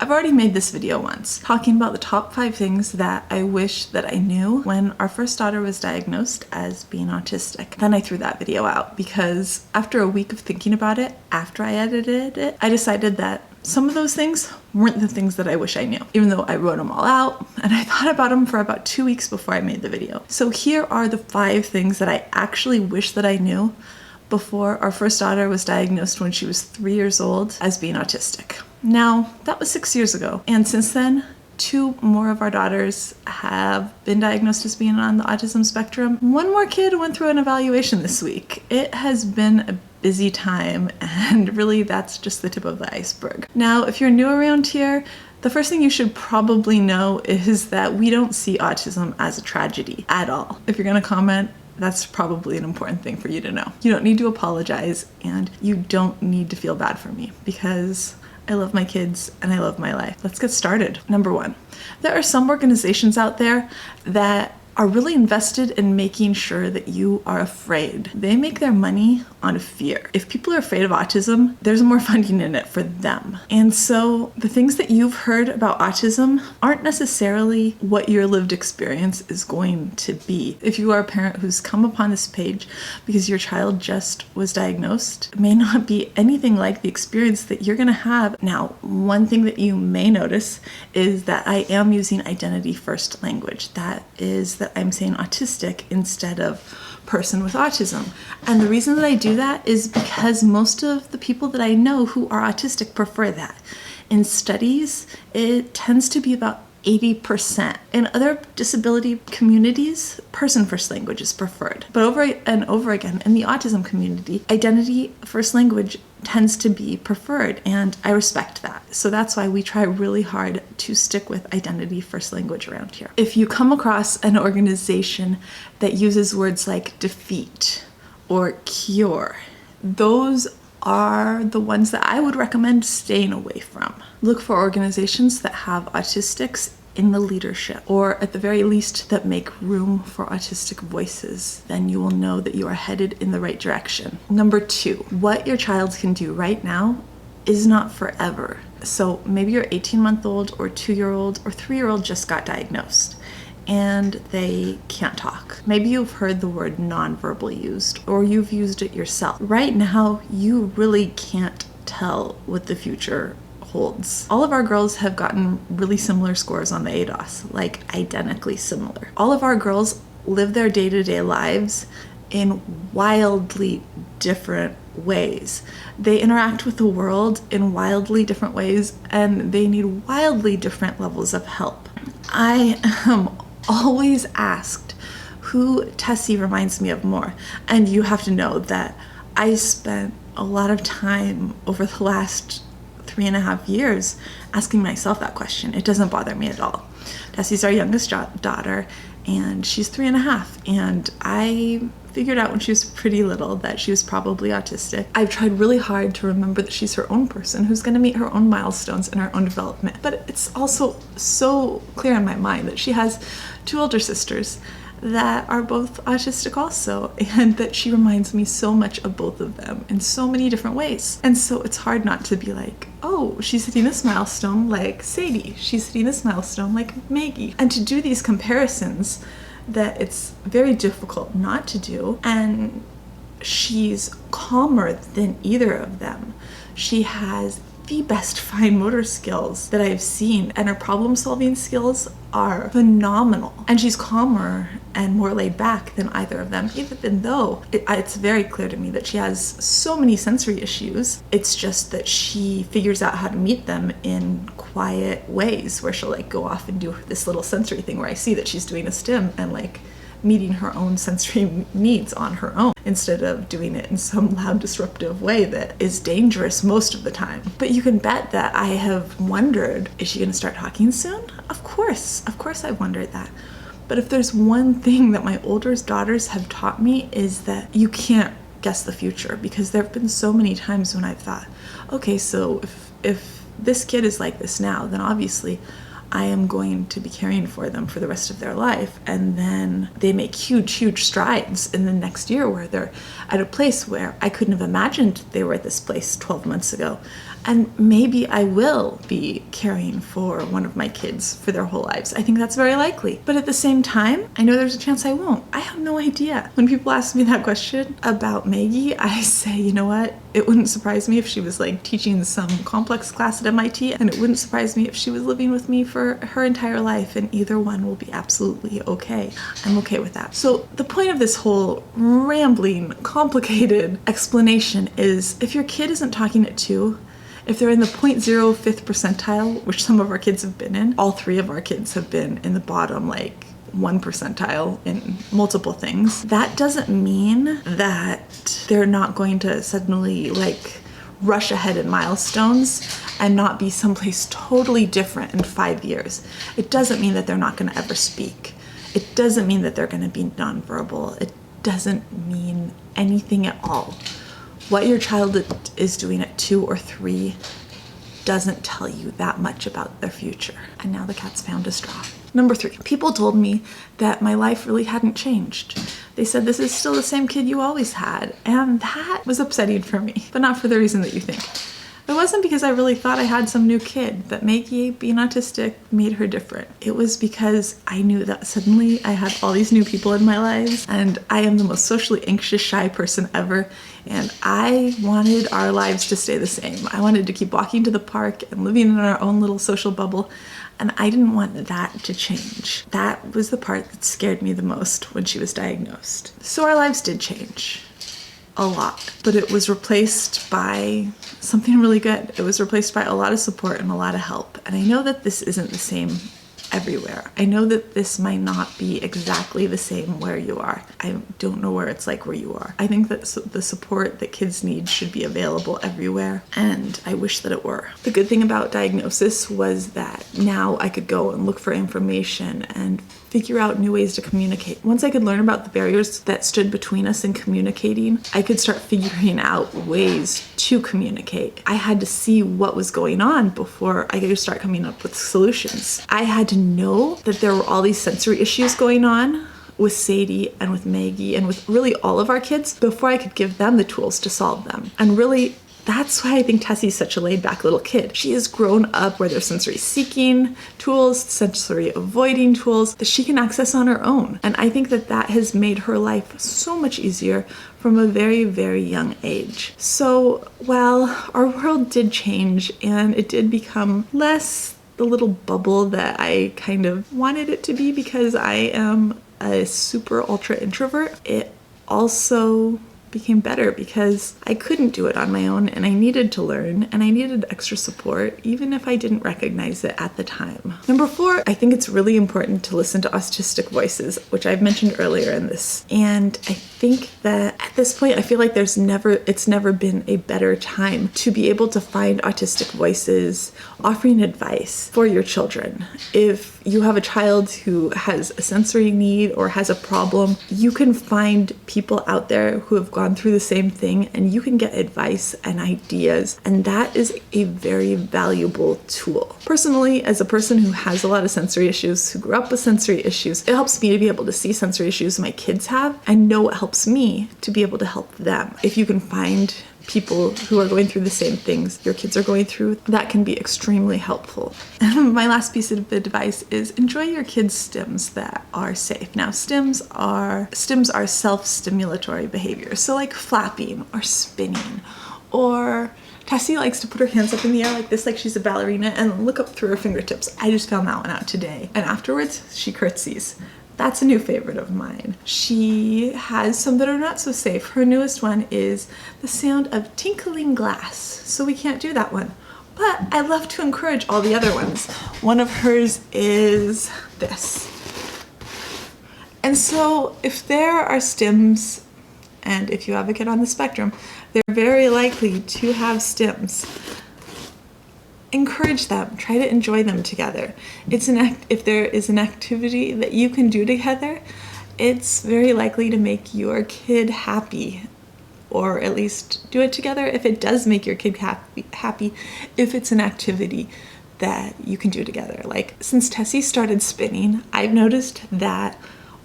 I've already made this video once, talking about the top 5 things that I wish that I knew when our first daughter was diagnosed as being autistic. Then I threw that video out because after a week of thinking about it, after I edited it, I decided that some of those things weren't the things that I wish I knew, even though I wrote them all out and I thought about them for about 2 weeks before I made the video. So here are the 5 things that I actually wish that I knew before our first daughter was diagnosed when she was 3 years old as being autistic. Now, that was 6 years ago, and since then, 2 more of our daughters have been diagnosed as being on the autism spectrum. 1 more kid went through an evaluation this week. It has been a busy time, and really that's just the tip of the iceberg. Now, if you're new around here, the first thing you should probably know is that we don't see autism as a tragedy at all. If you're gonna comment, that's probably an important thing for you to know. You don't need to apologize, and you don't need to feel bad for me because I love my kids and I love my life. Let's get started. Number 1, there are some organizations out there that are really invested in making sure that you are afraid. They make their money on fear. If people are afraid of autism, there's more funding in it for them. And so the things that you've heard about autism aren't necessarily what your lived experience is going to be. If you are a parent who's come upon this page because your child just was diagnosed, it may not be anything like the experience that you're gonna have. Now, one thing that you may notice is that I am using identity first language. That is that I'm saying autistic instead of person with autism. And the reason that I do that is because most of the people that I know who are autistic prefer that. In studies, it tends to be about 80%. In other disability communities, person first language is preferred. But over and over again, in the autism community, identity first language tends to be preferred, and I respect that. So that's why we try really hard to stick with identity first language around here. If you come across an organization that uses words like defeat or cure, those are the ones that I would recommend staying away from. Look for organizations that have autistics in the leadership, or at the very least that make room for autistic voices. Then you will know that you are headed in the right direction. Number 2, what your child can do right now is not forever. So maybe your 18-month-old or 2-year-old or 3-year-old just got diagnosed and they can't talk. Maybe you've heard the word nonverbal used, or you've used it yourself. Right now, you really can't tell what the future holds. All of our girls have gotten really similar scores on the ADOS, like identically similar. All of our girls live their day-to-day lives in wildly different ways. They interact with the world in wildly different ways, and they need wildly different levels of help. I am always asked who Tessie reminds me of more, and you have to know that I spent a lot of time over the last 3.5 years asking myself that question. It doesn't bother me at all. Tessie's our youngest daughter, and she's 3.5, and I figured out when she was pretty little that she was probably autistic. I've tried really hard to remember that she's her own person who's going to meet her own milestones in her own development, but it's also so clear in my mind that she has 2 older sisters that are both autistic also, and that she reminds me so much of both of them in so many different ways. And so it's hard not to be like, oh, she's hitting this milestone like Sadie, she's hitting this milestone like Maggie. And to do these comparisons, that it's very difficult not to do. And she's calmer than either of them. She has the best fine motor skills that I've seen, and her problem solving skills are phenomenal. And she's calmer and more laid back than either of them, even though it's very clear to me that she has so many sensory issues. It's just that she figures out how to meet them in quiet ways, where she'll like go off and do this little sensory thing where I see that she's doing a stim and like meeting her own sensory needs on her own, instead of doing it in some loud disruptive way that is dangerous most of the time. But you can bet that I have wondered, is she gonna start talking soon? Of course I've wondered that. But if there's one thing that my older daughters have taught me, is that you can't guess the future, because there have been so many times when I've thought, okay, so if this kid is like this now, then obviously I am going to be caring for them for the rest of their life. And then they make huge strides in the next year where they're at a place where I couldn't have imagined they were at this place 12 months ago. And maybe I will be caring for one of my kids for their whole lives. I think that's very likely. But at the same time, I know there's a chance I won't. I have no idea. When people ask me that question about Maggie, I say, you know what? It wouldn't surprise me if she was like teaching some complex class at MIT, and it wouldn't surprise me if she was living with me for her entire life, and either one will be absolutely okay. I'm okay with that. So the point of this whole rambling, complicated explanation is if your kid isn't talking at 2, if they're in the 0.05th percentile, which some of our kids have been in, all 3 of our kids have been in the bottom, like 1 percentile in multiple things, that doesn't mean that they're not going to suddenly like rush ahead in milestones and not be someplace totally different in 5 years. It doesn't mean that they're not going to ever speak. It doesn't mean that they're going to be nonverbal. It doesn't mean anything at all. What your child is doing at 2 or 3 doesn't tell you that much about their future. And now the cat's found a straw. Number 3, people told me that my life really hadn't changed. They said, this is still the same kid you always had. And that was upsetting for me, but not for the reason that you think. It wasn't because I really thought I had some new kid, that Maggie being autistic made her different. It was because I knew that suddenly I had all these new people in my lives, and I am the most socially anxious, shy person ever, and I wanted our lives to stay the same. I wanted to keep walking to the park and living in our own little social bubble, and I didn't want that to change. That was the part that scared me the most when she was diagnosed. So our lives did change. A lot, but it was replaced by something really good. It was replaced by a lot of support and a lot of help. And I know that this isn't the same everywhere. I know that this might not be exactly the same where you are. I don't know where it's like where you are. I think that the support that kids need should be available everywhere, and I wish that it were. The good thing about diagnosis was that now I could go and look for information and figure out new ways to communicate. Once I could learn about the barriers that stood between us in communicating, I could start figuring out ways to communicate. I had to see what was going on before I could start coming up with solutions. I had to know that there were all these sensory issues going on with Sadie and with Maggie and with really all of our kids before I could give them the tools to solve them. And really, that's why I think Tessie's such a laid-back little kid. She has grown up where there's sensory seeking tools, sensory avoiding tools that she can access on her own. And I think that that has made her life so much easier from a very, very young age. So while our world did change and it did become less the little bubble that I kind of wanted it to be because I am a super ultra introvert, it also became better because I couldn't do it on my own and I needed to learn and I needed extra support even if I didn't recognize it at the time. Number 4, I think it's really important to listen to autistic voices, which I've mentioned earlier in this. And I think that at this point, I feel like it's never been a better time to be able to find autistic voices offering advice for your children. If you have a child who has a sensory need or has a problem, you can find people out there who have gone through the same thing and you can get advice and ideas, and that is a very valuable tool. Personally, as a person who has a lot of sensory issues, who grew up with sensory issues, it helps me to be able to see sensory issues my kids have and know what helps me to be able to help them. If you can find people who are going through the same things your kids are going through, that can be extremely helpful. And my last piece of advice is enjoy your kids' stims that are safe. Now, stims are self-stimulatory behaviors. So like flapping or spinning, or Tessie likes to put her hands up in the air like this, like she's a ballerina, and look up through her fingertips. I just found that one out today. And afterwards, she curtsies. That's a new favorite of mine. She has some that are not so safe. Her newest one is the sound of tinkling glass. So we can't do that one. But I love to encourage all the other ones. One of hers is this. And so if there are stims, and if you have a kid on the spectrum, they're very likely to have stims. Encourage them, try to enjoy them together. If there is an activity that you can do together, it's very likely to make your kid happy, or at least do it together if it does make your kid happy, if it's an activity that you can do together. Like since Tessie started spinning, I've noticed that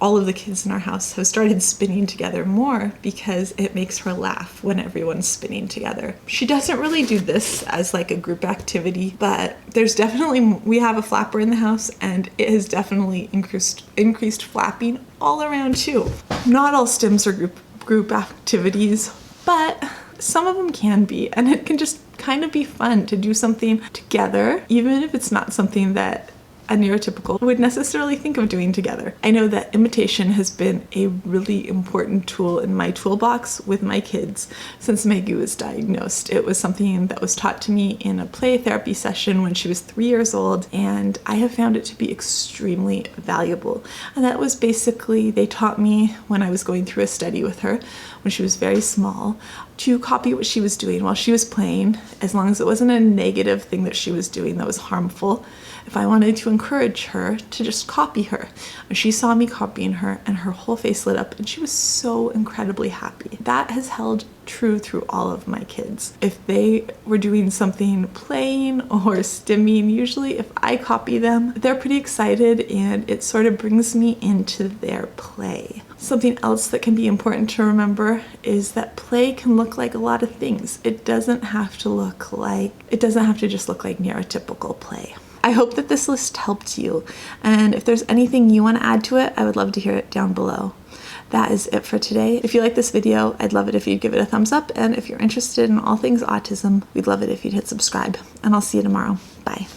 all of the kids in our house have started spinning together more because it makes her laugh when everyone's spinning together. She doesn't really do this as like a group activity, but we have a flapper in the house and it has definitely increased flapping all around too. Not all stims are group activities, but some of them can be, and it can just kind of be fun to do something together, even if it's not something that a neurotypical would necessarily think of doing together. I know that imitation has been a really important tool in my toolbox with my kids since Maggie was diagnosed. It was something that was taught to me in a play therapy session when she was 3 years old, and I have found it to be extremely valuable. And that was basically, they taught me when I was going through a study with her when she was very small to copy what she was doing while she was playing, as long as it wasn't a negative thing that she was doing that was harmful. If I wanted to encourage her, to just copy her. She saw me copying her and her whole face lit up and she was so incredibly happy. That has held true through all of my kids. If they were doing something playing or stimming, usually if I copy them, they're pretty excited and it sort of brings me into their play. Something else that can be important to remember is that play can look like a lot of things. It doesn't have to just look like neurotypical play. I hope that this list helped you, and if there's anything you want to add to it, I would love to hear it down below. That is it for today. If you like this video, I'd love it if you'd give it a thumbs up, and if you're interested in all things autism, we'd love it if you'd hit subscribe, and I'll see you tomorrow. Bye.